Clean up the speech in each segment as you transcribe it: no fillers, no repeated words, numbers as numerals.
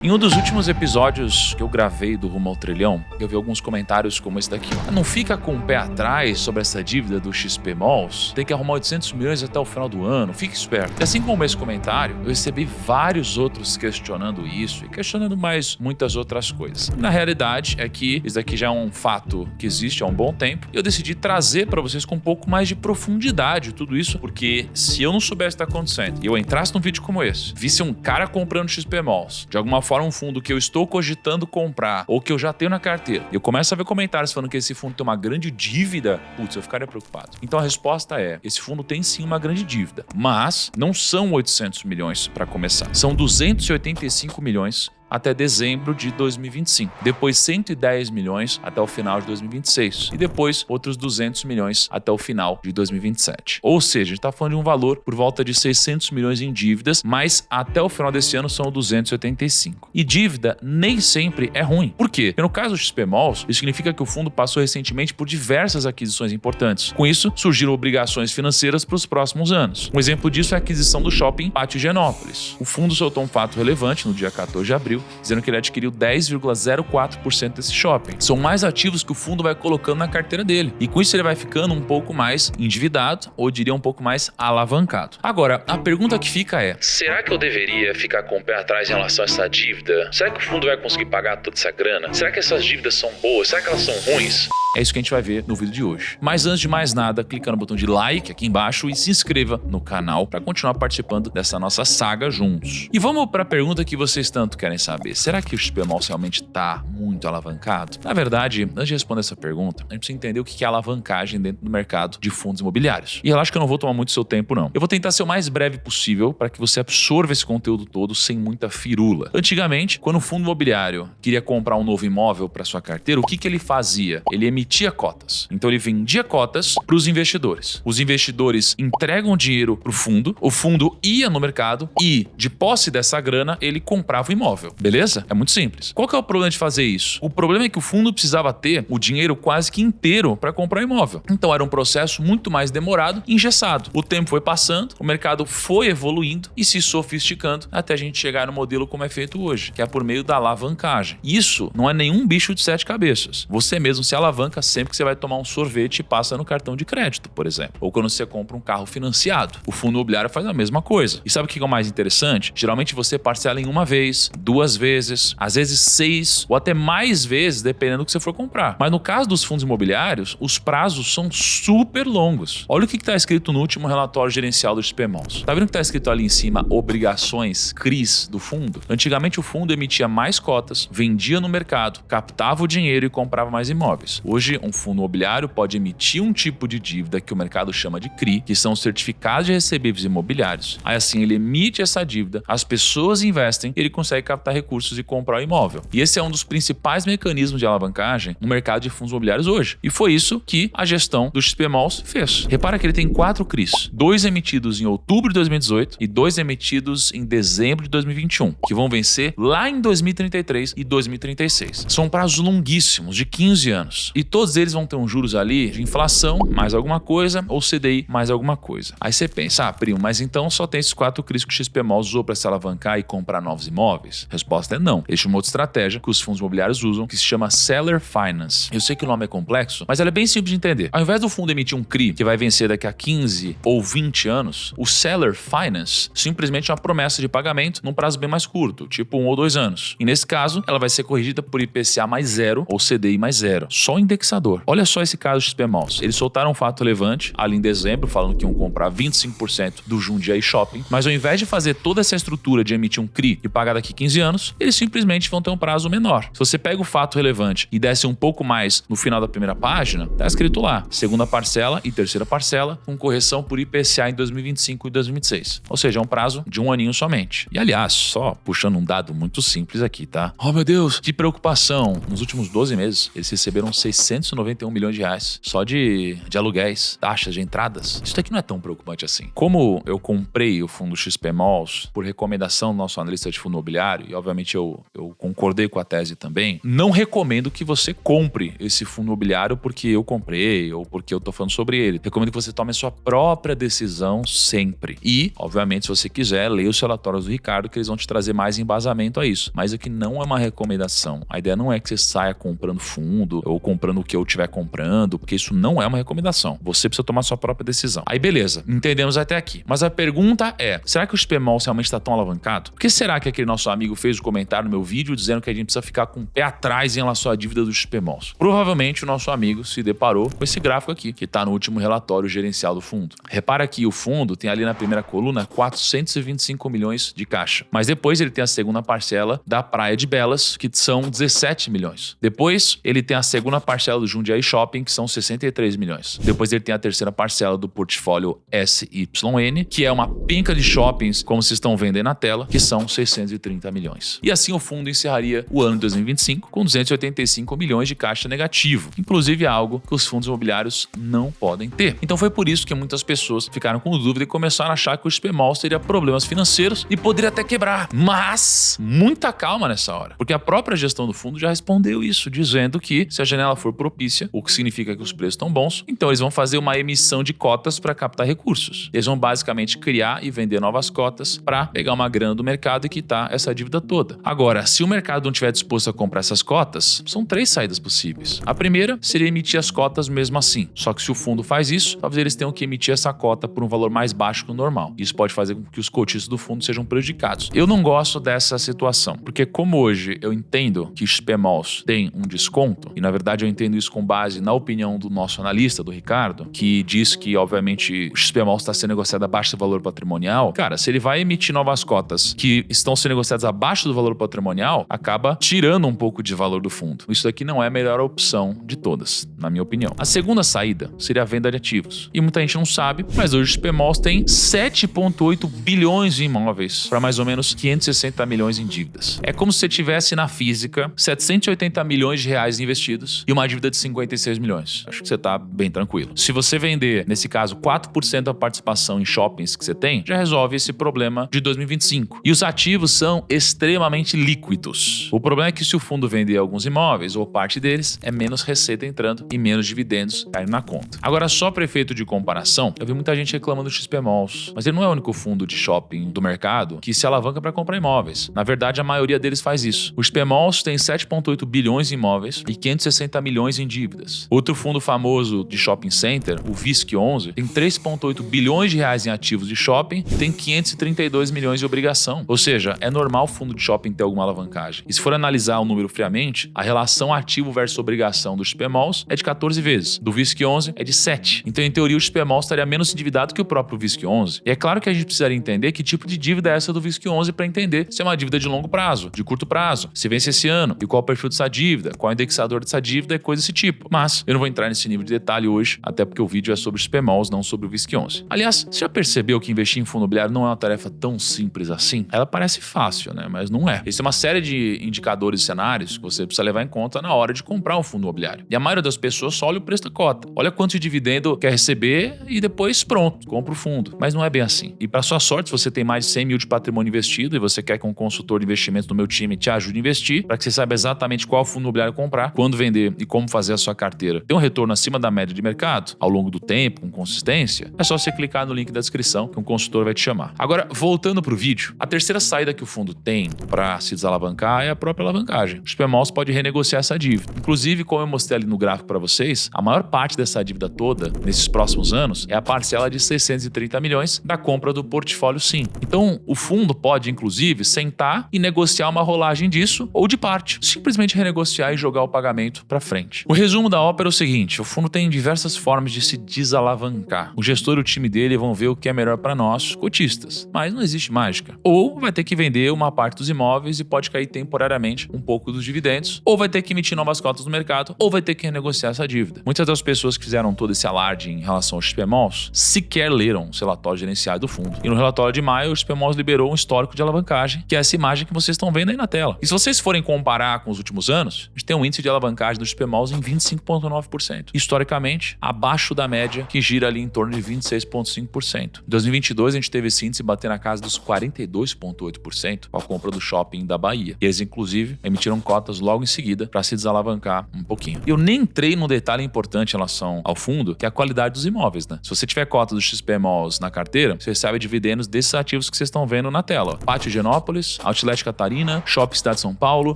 Em um dos últimos episódios que eu gravei do Rumo ao Trilhão, eu vi alguns comentários como esse daqui. Não fica com o pé atrás sobre essa dívida do XP Malls, tem que arrumar 800 milhões até o final do ano, fique esperto. E assim como esse comentário, eu recebi vários outros questionando isso e questionando mais muitas outras coisas. Na realidade é que isso daqui já é um fato que existe há um bom tempo e eu decidi trazer para vocês com um pouco mais de profundidade tudo isso, porque se eu não soubesse o que está acontecendo e eu entrasse num vídeo como esse, visse um cara comprando XP Malls, de alguma forma um fundo que eu estou cogitando comprar ou que eu já tenho na carteira, e eu começo a ver comentários falando que esse fundo tem uma grande dívida, putz, eu ficaria preocupado. Então a resposta é, esse fundo tem sim uma grande dívida, mas não são 800 milhões para começar, são 285 milhões até dezembro de 2025, depois 110 milhões até o final de 2026 e depois outros 200 milhões até o final de 2027. Ou seja, a gente está falando de um valor por volta de 600 milhões em dívidas, mas até o final desse ano são 285. E dívida nem sempre é ruim. Por quê? Porque no caso do XP Malls, isso significa que o fundo passou recentemente por diversas aquisições importantes. Com isso, surgiram obrigações financeiras para os próximos anos. Um exemplo disso é a aquisição do shopping Pátio Higienópolis. O fundo soltou um fato relevante no dia 14 de abril, dizendo que ele adquiriu 10,04% desse shopping. São mais ativos que o fundo vai colocando na carteira dele. E com isso ele vai ficando um pouco mais endividado, ou diria um pouco mais alavancado. Agora, a pergunta que fica é: será que eu deveria ficar com o pé atrás em relação a essa dívida? Será que o fundo vai conseguir pagar toda essa grana? Será que essas dívidas são boas? Será que elas são ruins? É isso que a gente vai ver no vídeo de hoje. Mas antes de mais nada, clica no botão de like aqui embaixo e se inscreva no canal para continuar participando dessa nossa saga juntos. E vamos para a pergunta que vocês tanto querem saber. Será que o XP Malls realmente está muito alavancado? Na verdade, antes de responder essa pergunta, a gente precisa entender o que é alavancagem dentro do mercado de fundos imobiliários. E relaxa que eu não vou tomar muito seu tempo, não. Eu vou tentar ser o mais breve possível para que você absorva esse conteúdo todo sem muita firula. Antigamente, quando o fundo imobiliário queria comprar um novo imóvel para sua carteira, o que ele fazia? Ele emitia cotas. Então ele vendia cotas para os investidores. Os investidores entregam dinheiro para o fundo ia no mercado e, de posse dessa grana, ele comprava o imóvel. Beleza? É muito simples. Qual que é o problema de fazer isso? O problema é que o fundo precisava ter o dinheiro quase que inteiro para comprar o imóvel. Então era um processo muito mais demorado e engessado. O tempo foi passando, o mercado foi evoluindo e se sofisticando até a gente chegar no modelo como é feito hoje, que é por meio da alavancagem. Isso não é nenhum bicho de sete cabeças. Você mesmo se alavanca sempre que você vai tomar um sorvete e passa no cartão de crédito, por exemplo. Ou quando você compra um carro financiado. O fundo imobiliário faz a mesma coisa. E sabe o que é o mais interessante? Geralmente você parcela em uma vez, duas vezes, às vezes 6 ou até mais vezes, dependendo do que você for comprar. Mas no caso dos fundos imobiliários, os prazos são super longos. Olha o que está escrito no último relatório gerencial do XP Malls. Tá vendo que está escrito ali em cima obrigações CRIs do fundo? Antigamente o fundo emitia mais cotas, vendia no mercado, captava o dinheiro e comprava mais imóveis. Hoje um fundo imobiliário pode emitir um tipo de dívida que o mercado chama de CRI, que são os certificados de recebíveis imobiliários. Aí assim ele emite essa dívida, as pessoas investem e ele consegue captar recursos e comprar o imóvel. E esse é um dos principais mecanismos de alavancagem no mercado de fundos imobiliários hoje. E foi isso que a gestão do XP Malls fez. Repara que ele tem 4 CRIs, 2 emitidos em outubro de 2018 e 2 emitidos em dezembro de 2021, que vão vencer lá em 2033 e 2036. São prazos longuíssimos, de 15 anos. E todos eles vão ter uns juros ali de inflação, mais alguma coisa, ou CDI, mais alguma coisa. Aí você pensa, primo, mas então só tem esses 4 CRIs que o XP Malls usou para se alavancar e comprar novos imóveis? A resposta é não. Existe uma outra estratégia que os fundos imobiliários usam, que se chama Seller Finance. Eu sei que o nome é complexo, mas ela é bem simples de entender. Ao invés do fundo emitir um CRI que vai vencer daqui a 15 ou 20 anos, o Seller Finance simplesmente é uma promessa de pagamento num prazo bem mais curto, tipo 1 ou 2 anos. E nesse caso, ela vai ser corrigida por IPCA mais 0 ou CDI mais 0. Só o indexador. Olha só esse caso do XP Malls. Eles soltaram um fato relevante ali em dezembro, falando que iam comprar 25% do Jundiaí Shopping, mas ao invés de fazer toda essa estrutura de emitir um CRI e pagar daqui 15 anos, eles simplesmente vão ter um prazo menor. Se você pega o fato relevante e desce um pouco mais no final da primeira página, tá escrito lá, segunda parcela e terceira parcela, com correção por IPCA em 2025 e 2026. Ou seja, é um prazo de 1 aninho somente. E aliás, só puxando um dado muito simples aqui, tá? Oh meu Deus, que preocupação! Nos últimos 12 meses, eles receberam 60 691 milhões de reais só de aluguéis, taxas de entradas. Isso daqui não é tão preocupante assim. Como eu comprei o fundo XP Malls por recomendação do nosso analista de fundo imobiliário, e obviamente eu concordei com a tese também, não recomendo que você compre esse fundo imobiliário porque eu comprei ou porque eu tô falando sobre ele. Recomendo que você tome a sua própria decisão sempre. E, obviamente, se você quiser, leia os relatórios do Ricardo, que eles vão te trazer mais embasamento a isso. Mas aqui não é uma recomendação. A ideia não é que você saia comprando fundo ou comprando o que eu estiver comprando, porque isso não é uma recomendação. Você precisa tomar a sua própria decisão. Aí, beleza. Entendemos até aqui. Mas a pergunta é, será que o XP Malls realmente está tão alavancado? Por que será que aquele nosso amigo fez o comentário no meu vídeo dizendo que a gente precisa ficar com o pé atrás em relação à dívida do XP Malls? Provavelmente o nosso amigo se deparou com esse gráfico aqui, que está no último relatório gerencial do fundo. Repara que o fundo tem ali na primeira coluna 425 milhões de caixa. Mas depois ele tem a segunda parcela da Praia de Belas, que são 17 milhões. Depois ele tem a segunda parcela do Jundiaí Shopping, que são 63 milhões. Depois ele tem a terceira parcela do portfólio SYN, que é uma penca de shoppings, como vocês estão vendo aí na tela, que são 630 milhões. E assim o fundo encerraria o ano de 2025 com 285 milhões de caixa negativo. Inclusive algo que os fundos imobiliários não podem ter. Então foi por isso que muitas pessoas ficaram com dúvida e começaram a achar que o XP Malls teria problemas financeiros e poderia até quebrar. Mas muita calma nessa hora, porque a própria gestão do fundo já respondeu isso, dizendo que se a janela for propícia, o que significa que os preços estão bons, então eles vão fazer uma emissão de cotas para captar recursos. Eles vão basicamente criar e vender novas cotas para pegar uma grana do mercado e quitar essa dívida toda. Agora, se o mercado não estiver disposto a comprar essas cotas, são 3 saídas possíveis. A primeira seria emitir as cotas mesmo assim. Só que se o fundo faz isso, talvez eles tenham que emitir essa cota por um valor mais baixo que o normal. Isso pode fazer com que os cotistas do fundo sejam prejudicados. Eu não gosto dessa situação, porque como hoje eu entendo que XP Malls tem um desconto, e na verdade eu entendo isso com base na opinião do nosso analista, do Ricardo, que diz que obviamente o XP Malls está sendo negociado abaixo do valor patrimonial. Cara, se ele vai emitir novas cotas que estão sendo negociadas abaixo do valor patrimonial, acaba tirando um pouco de valor do fundo. Isso daqui não é a melhor opção de todas, na minha opinião. A segunda saída seria a venda de ativos. E muita gente não sabe, mas hoje o XP Malls tem 7,8 bilhões em imóveis para mais ou menos 560 milhões em dívidas. É como se você tivesse na física 780 milhões de reais investidos e uma dívida de 56 milhões. Acho que você tá bem tranquilo. Se você vender, nesse caso, 4% da participação em shoppings que você tem, já resolve esse problema de 2025. E os ativos são extremamente líquidos. O problema é que se o fundo vender alguns imóveis ou parte deles, é menos receita entrando e menos dividendos caindo na conta. Agora, só para efeito de comparação, eu vi muita gente reclamando do XP Malls, mas ele não é o único fundo de shopping do mercado que se alavanca para comprar imóveis. Na verdade, a maioria deles faz isso. O XP Malls tem 7,8 bilhões em imóveis e 560 milhões em dívidas. Outro fundo famoso de shopping center, o VISC11, tem 3,8 bilhões de reais em ativos de shopping e tem 532 milhões de obrigação. Ou seja, é normal o fundo de shopping ter alguma alavancagem. E se for analisar o número friamente, a relação ativo versus obrigação do XP Malls é de 14 vezes. Do VISC11 é de 7. Então, em teoria, o XP Malls estaria menos endividado que o próprio VISC11. E é claro que a gente precisaria entender que tipo de dívida é essa do VISC11 para entender se é uma dívida de longo prazo, de curto prazo, se vence esse ano e qual é o perfil dessa dívida, qual é o indexador dessa dívida e coisa desse tipo. Mas eu não vou entrar nesse nível de detalhe hoje, até porque o vídeo é sobre o XP Malls, não sobre o VISC11. Aliás, você já percebeu que investir em fundo imobiliário não é uma tarefa tão simples assim? Ela parece fácil, né? Mas não é. Existem uma série de indicadores e cenários que você precisa levar em conta na hora de comprar um fundo imobiliário. E a maioria das pessoas só olha o preço da cota. Olha quanto de dividendo quer receber e depois pronto, compra o fundo. Mas não é bem assim. E para sua sorte, se você tem mais de 100 mil de patrimônio investido e você quer que um consultor de investimento do meu time te ajude a investir, para que você saiba exatamente qual fundo imobiliário comprar, quando vender e como fazer a sua carteira ter um retorno acima da média de mercado, ao longo do tempo, com consistência, é só você clicar no link da descrição que um consultor vai te chamar. Agora, voltando pro vídeo, a terceira saída que o fundo tem para se desalavancar é a própria alavancagem. O XP Malls pode renegociar essa dívida. Inclusive, como eu mostrei ali no gráfico para vocês, a maior parte dessa dívida toda, nesses próximos anos, é a parcela de 630 milhões da compra do portfólio SIM. Então, o fundo pode, inclusive, sentar e negociar uma rolagem disso ou de parte. Simplesmente renegociar e jogar o pagamento para frente. O resumo da ópera é o seguinte: o fundo tem diversas formas de se desalavancar. O gestor e o time dele vão ver o que é melhor para nós, cotistas. Mas não existe mágica. Ou vai ter que vender uma parte dos imóveis e pode cair temporariamente um pouco dos dividendos, ou vai ter que emitir novas cotas no mercado, ou vai ter que renegociar essa dívida. Muitas das pessoas que fizeram todo esse alarde em relação ao XP Malls sequer leram os relatórios gerenciais do fundo. E no relatório de maio, o XP Malls liberou um histórico de alavancagem, que é essa imagem que vocês estão vendo aí na tela. E se vocês forem comparar com os últimos anos, a gente tem um índice de alavancagem do XP Malls em 25,9%. Historicamente, abaixo da média, que gira ali em torno de 26,5%. Em 2022, a gente teve esse índice bater na casa dos 42,8% com a compra do shopping da Bahia. E eles, inclusive, emitiram cotas logo em seguida para se desalavancar um pouquinho. Eu nem entrei num detalhe importante em relação ao fundo, que é a qualidade dos imóveis, né? Se você tiver cota do XP Malls na carteira, você recebe dividendos desses ativos que vocês estão vendo na tela. Pátio Higienópolis, Outlet Catarina, Shopping Cidade de São Paulo,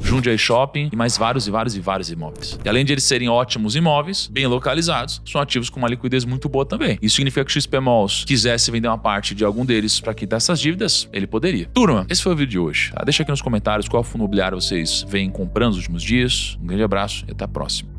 Jundiaí Shopping e mais vários imóveis. E além de eles serem ótimos imóveis, bem localizados, são ativos com uma liquidez muito boa também. Isso significa que o XP Malls quisesse vender uma parte de algum deles para quitar essas dívidas, ele poderia. Turma, esse foi o vídeo de hoje. Deixa aqui nos comentários qual fundo imobiliário vocês vêm comprando nos últimos dias. Um grande abraço e até a próxima.